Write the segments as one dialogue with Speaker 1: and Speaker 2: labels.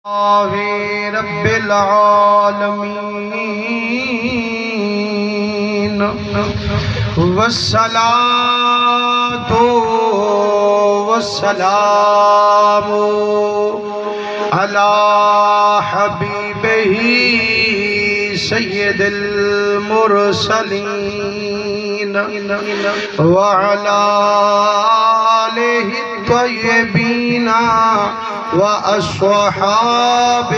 Speaker 1: رب العالمين والصلاة والسلام على حبيبه سيد المرسلين وعلى آله الطيبين وأصحابه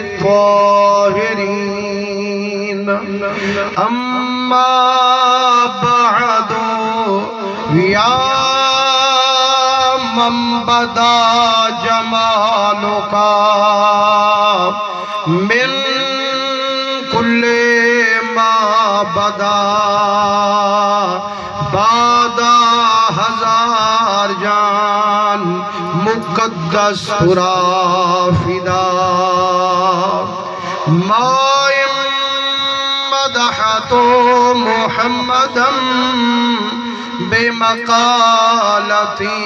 Speaker 1: الطاهرين أما بعد يا من بدا جمالك من كل ما بدا بعد ہزار جان مقدس ترا فدا ما مدحت محمدا بمقالتي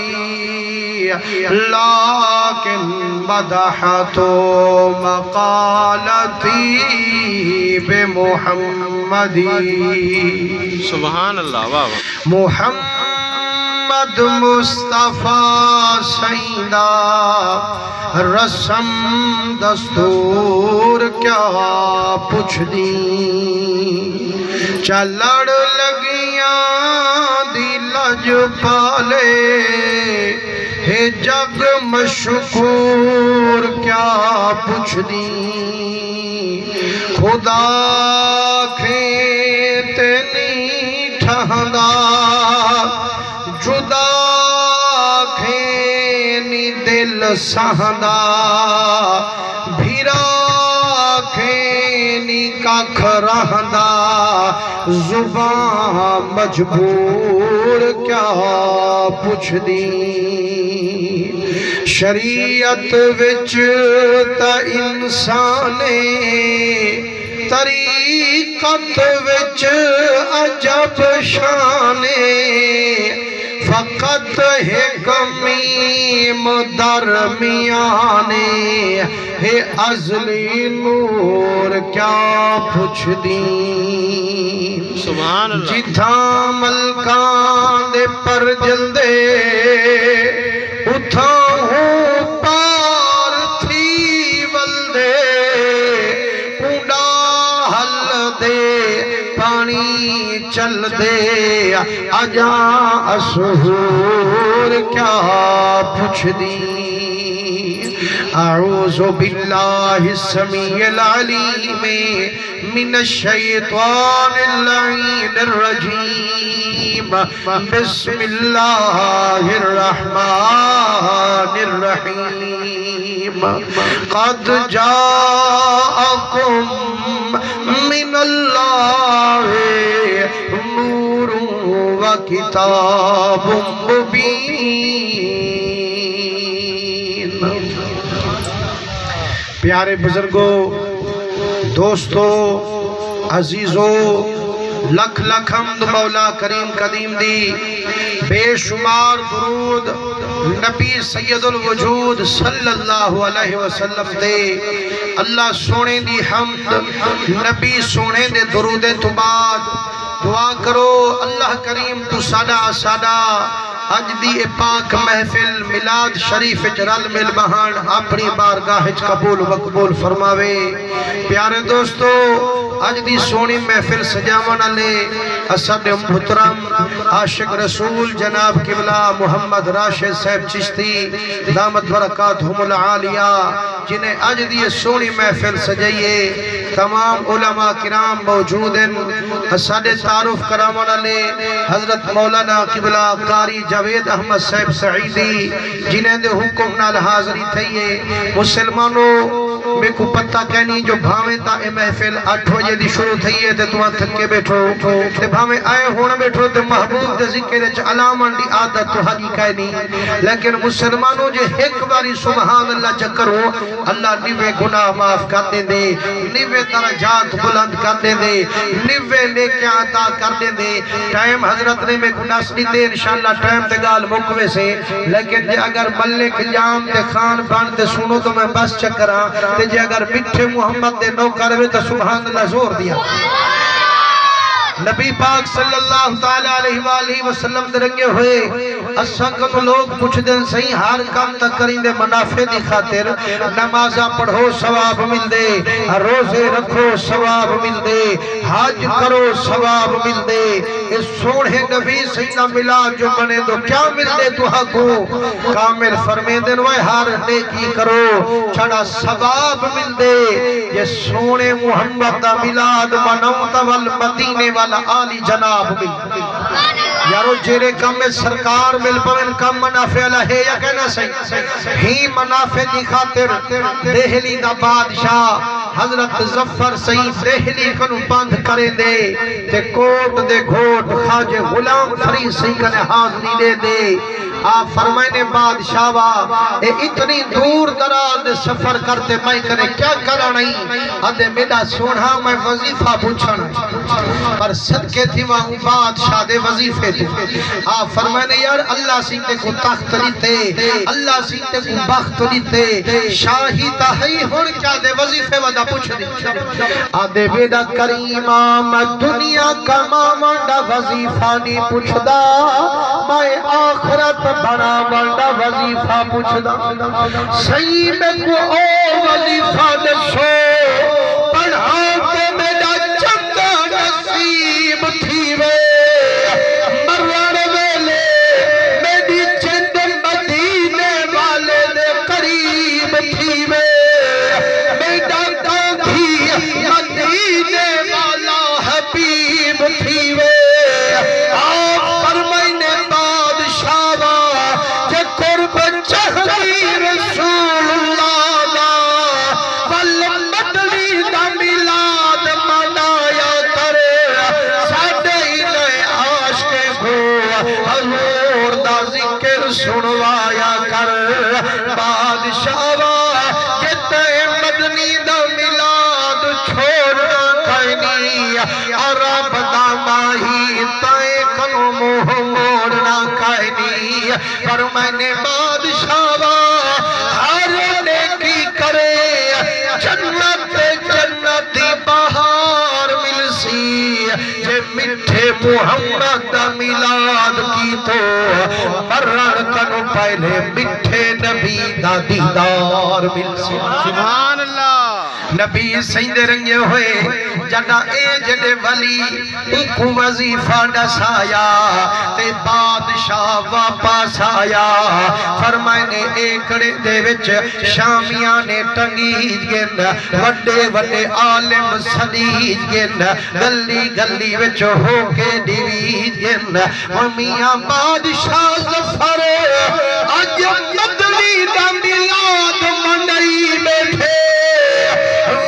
Speaker 1: لكن مدحت مقالتي بمحمدي
Speaker 2: سبحان اللہ واہ
Speaker 1: محمد مصطفیٰ سیدہ رسم دستور کیا پوچھ دی چلڑ لگیاں دی لج پالے ہے جگ مشکور کیا پوچھ دی خدا کھیتے نہیں ٹھہندا جدا کھینی دل سہندا بھیرا کھینی ککھ رہندا زبان مجبور کیا پوچھ دی شریعت وچ تا انسانے طریقت وچ عجب شانے فقط ہے کمیم درمیانے ہے ازلی نور کیا پوچھ دی
Speaker 2: سبحان اللہ
Speaker 1: جتھاں ملکان دے پر جلدے اتھاں ہوں پار تھی ولدے پونڈا حل دے پانی چل دے اجاں اسہور کیا پوچھ دی اعوذ باللہ السمیع العلیم من الشیطان اللعین الرجیم بسم اللہ الرحمن الرحیم قد جاءکم من اللہ نور و کتاب مبین پیارے بزرگوں دوستو عزیزو لکھ لکھ حمد مولا کریم قدیم دی بے شمار درود نبی سید الوجود صلی اللہ علیہ وسلم دے اللہ سونے دی حمد نبی سونے دے درود تو بعد دعا کرو اللہ کریم تو سادہ اج دی پاک محفل میلاد شریف رل مل بہان اپنی بارگاہ قبول مقبول فرماوے پیارے دوستو اج دی سونی محفل سجاوان علی اسد محترم عاشق رسول جناب قبلہ محمد راشد صاحب چشتی دامت برکاتہم العالیہ جنہیں اج دی سونی محفل سجائیے تمام علماء کرام موجود ہیں اسد تعارف کرامان علی حضرت مولانا قبلہ قاری جاوید احمد صاحب سعیدی جنہیں دے حکم نال حاضری تھئیے مسلمانوں میں کو پتہ کہنی جو بھاویں تا اے محفل 8 بجے دی شروع تھی ہے تے تمہاں تھکے بیٹھو تے بھاویں آئے ہونا بیٹھو تے محبوب دے ذکر وچ علامن دی عادت تو ہری کہنی لیکن مسلمانوں جے ایک باری سبحان اللہ چکرو اللہ نیوے گناہ معاف کر دے دے نیوے درجات بلند کر دے دے نیوے نیکیاں عطا کر دے دے ٹائم حضرت نے میں گناہ سنی دے انشاءاللہ ٹائم تے گال مکوے سے لیکن جے اگر ملک جام تے خان بان تے سنو تو میں بس چکراں تے جے اگر مٹھے محمد دے نو کروے تو سبحان اللہ زور دیا نبی پاک صلی اللہ تعالیٰ علیہ وآلہ وسلم درنگے ہوئے اساں کو لوگ پوچھ دیں صحیح ہر کام تک کریں دے منافع دی خاطر نمازہ پڑھو ثواب مل دے روزے رکھو ثواب مل دے حج کرو ثواب مل دے اس سوڑے نبی سیدہ ملاد جو بنے دو کیا مل دے تو حقو کامل فرمے دن وے ہر نیکی کرو چھڑا ثواب مل دے یہ سوڑے محمد دا ملاد منوتا والمدینے والا آلی جناب مل یارو جیرے کم میں سرکار مل پوین کم منافع اللہ ہے یا کہنا صحیح ہی منافع دی خاطر دہلی دا بادشاہ حضرت ظفر سعید دہلی کنو بند کرے دے تے کوٹ دے گھوٹ خواجہ غلام فرید سعید کنے حاضری دے دے آپ فرمائنے بادشاہ اے اتنی دور دراز دے سفر کرتے میں کرے کیا کرا نہیں ادھے میڈا سوڑھا میں وظیفہ پوچھن پر صدقے تھی وہاں بادشاہ دے وظیفے تھی آپ فرمائنے یار اللہ سیتے کو تخت لیتے اللہ سیتے کو بخت لیتے شاہی تاہی ہون کیا دے وظیفے ودا پوچھ دی آدھے بیدہ کریمہ میں دنیا کا مامنڈا وظیفہ نہیں پوچھ دا میں آخرت بڑا بڑا وظیفہ پوچھ دا صحیح میں کو او وظیفہ دشو پڑھا کے میڈا چنگا نصیب تھی وے مرور ویلے میری چند مدینے والے دے قریب تھی وے میڈا دادھی مدینے والا حبیب تھی وے آپ فرمائنے بادشاہ جے قرب چہری رسول اللہ دا والمدلی دا ملاد منایا کرے ساڑھے ہی نئے عاشق کو حضور دا ذکر سنوایا کر بادشاہ جتے مدنی دا ملاد چھوڑنا کہنی عرب دا ماہی تائے کنو موہ موڑنا کہنی پر میں نے بادشاہ ہر نیکی کرے جنت جنتی بہار مل سی جے مٹھے محمد دا ملاد کی تو مرن کنو پہلے مٹھے نبی دا دیدار مل سی
Speaker 2: سبحان اللہ
Speaker 1: نبی سیندے رنگے ہوئے جنہ اے جنہ ولی کو وظیفہ ڈسایا تے بادشاہ واپس آیا فرمائنے ایکڑے دے وچ شامیاں نے ٹنگیج گن وڈے وڈے عالم صدیج گن گلی گلی وچ ہو کے ڈیویج گن میاں بادشاہ ظفر اج مدنی دا ملاد منائی بیٹھے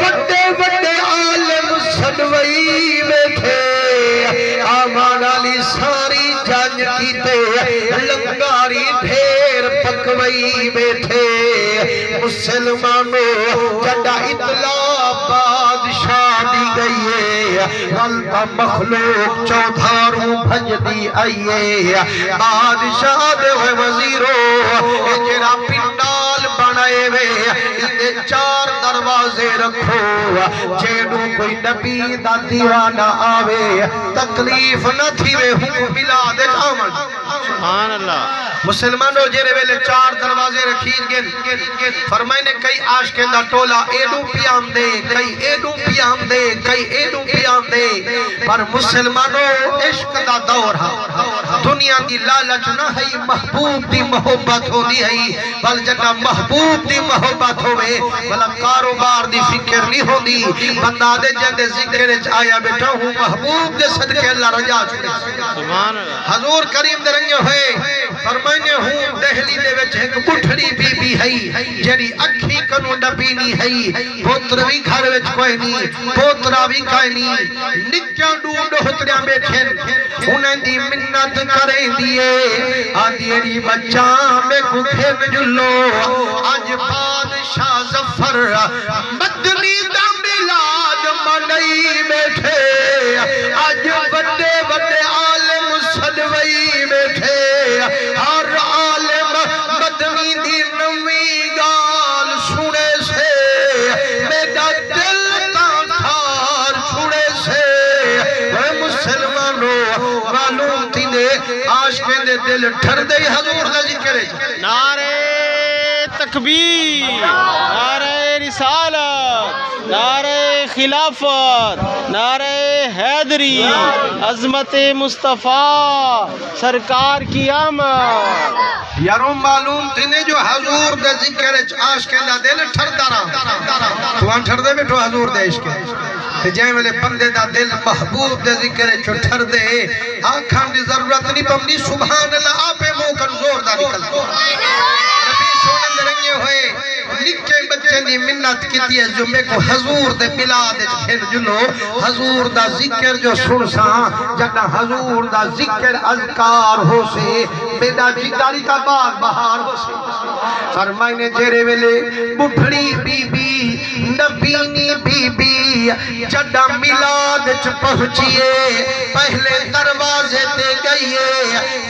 Speaker 1: وڈے وڈے عالم صدوئی بیٹھے آمان علی ساری جنگ کیتے لنگاری ڈھیر پکوئی بیٹھے مسلمانوں جڑا اطلاع بادشاہ دی گئی ہے غلطہ مخلوق چودھاروں بھج دی آئیے بادشاہ دے ہوئے وزیروں جرا پنڈال بنائے وے اندے 4 دروازے رکھو جیڑو کوئی نبی دا دیوانہ آوے تکلیف نہ تھی وے حکم ملاد آمن
Speaker 2: سبحان اللہ
Speaker 1: مسلمانوں جیرے ویلے 4 دروازے رکھیج گئے فرمائنے کئی عاشقیں دا ٹولا ایڈو پیام دے کئی ایڈو پیام دے کئی ایڈو پیام دے پر مسلمانوں عشق دا دور ہا دنیا دی لالچ نہ ہے محبوب دی محبت ہو دی ہے بل جنہ محبوب دی محبت ہوئے بلا کاروبار دی فکر نہیں ہو دی بندہ دے جندے ذکر آیا بیٹھا ہوں محبوب دے صدقے اللہ رجا چھوڑے
Speaker 2: سبحان اللہ
Speaker 1: حضور کریم درنگے ہوئے فرمائنے فرمائنے ہوں دہلی دے وچ ایک بٹھڑی بی بی ہے جڑی اکھی کنو نبی نہیں ہے پوتر بھی گھر وچ کوئی نہیں پوترا بھی کوئی نہیں نکیاں ڈوڈ ہوتریاں بیٹھیں انہیں دی منت کریں دیئے آدھیری بچہ میں کو پھین جلو آج بادشاہ ظفر مدنی دا ملاد منائی بیٹھے آج بڑے بڑے عالم صدوئی بیٹھے ہر عالم مدنی دی نوی گال سنے سے میرا دل تھار چھوڑے سے اے مسلمانوں معلوم تھی دے عاشقیں دے دل ٹھر دے حضور دا ذکر ہے
Speaker 2: نعرہ تکبیر، نعرہ رسالت، نعرہ خلافت، نعرہ حیدری، عظمت مصطفیٰ سرکار کی آمد
Speaker 1: یاروں معلوم تینے جو حضور دے ذکر عاشقیں دا دل ٹھر دارا توان ٹھر دے بیٹھو حضور دے عشق جائیں والے بندے دا دل محبوب دے ذکر چھو ٹھر دے آنکھاں دی ضرورت نہیں پمنی سبحان اللہ آپ مو کنزور دا نکل نبی سونے درنگے ہوئے نکے بچے دی منت کیتی ہے جو میں کو حضور دے ملاد کھین جلو حضور دا ذکر جو سن ساں جڑا حضور دا ذکر اذکار ہو سے بیدا جگاری کا باغ بہار ہو سے فرمائنے جیرے ویلے بٹھڑی بی بی نبینی بی بی جڑا ملاد چ پہنچیے پہلے دروازے تے گئیے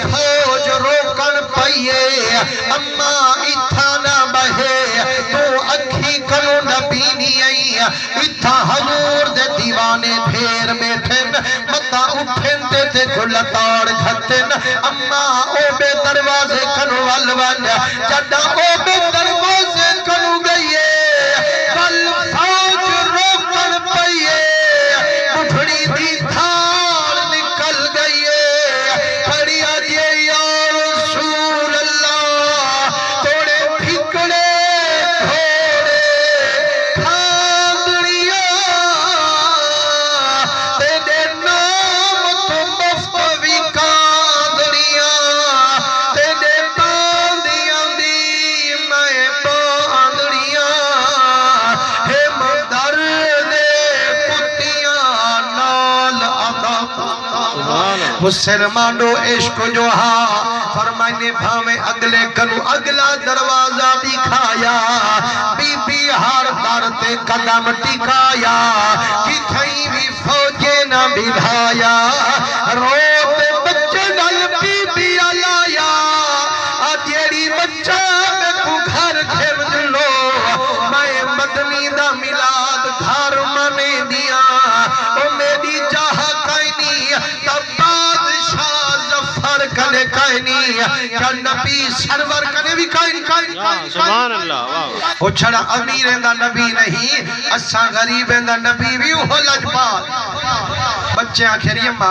Speaker 1: فوج روکن پئیے اما اتھا نہ بہے تو اکھی کنو نبینی آئی اتھا حضور دے دیوانے پھیر بیٹھن متا اٹھن تے تے گلتاڑ گھتن اما او بے دروازے کنو والوان جڑا او بے دروازے کنو گئیے کل فوج روکن پئیے بٹھڑی دی تھاڑ نکل گئیے کھڑی آجئے یا رسول اللہ توڑے پھکڑے گھوڑے کھاندڑیاں تیرے نام تو مفتوی کھاندڑیاں تیرے باندیاں دی میں باندڑیاں ہے مدر دے پتیاں نال مسلمانوں عشق جو ہاں فرمائنے بھامے اگلے کنو اگلا دروازہ دکھایا بی بی ہر در تے قدم ٹکایا کتھائی بھی فوجے نہ بھایا روتے بچے نل بی بی آلایا آدھیری بچہ میں کو گھر کھر دلو میں مدنی دا ملاد گھر منے دیا او میری جاہا کائنی تب بادشاہ ظفر کنے کائنی کیا نبی سرور کنے بھی کائنی
Speaker 2: سبحان اللہ
Speaker 1: وہ چھڑا امیر اندہ نبی نہیں اسا غریب اندہ نبی بھی وہ لجبات بچے آنکھیں ریمہ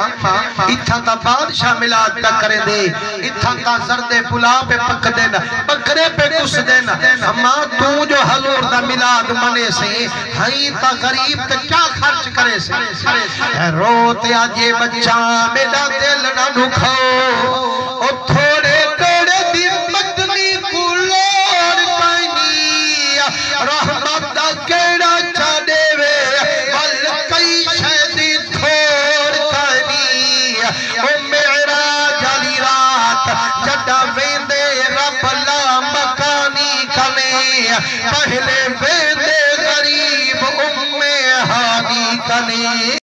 Speaker 1: اتھا تا بادشاہ ملاد نہ کرے دے اتھا تا زرد پلا پہ پک دینا بکرے پہ کس دینا اما تو جو حضور دا ملاد منے سے ہائی تا غریب تے کیا خرچ کرے سے روتے آجے بچہ میرا دل نہ دکھو او تھوڑے توڑے دی مدنی کلور کائنی رحمت دا کیڑا چاڑے وے بل کئی شہدی تھوڑ کائنی او معراج علی رات جڑا ویندے رب لا مکانی کنے پہلے ویندے غریب ہانی کنے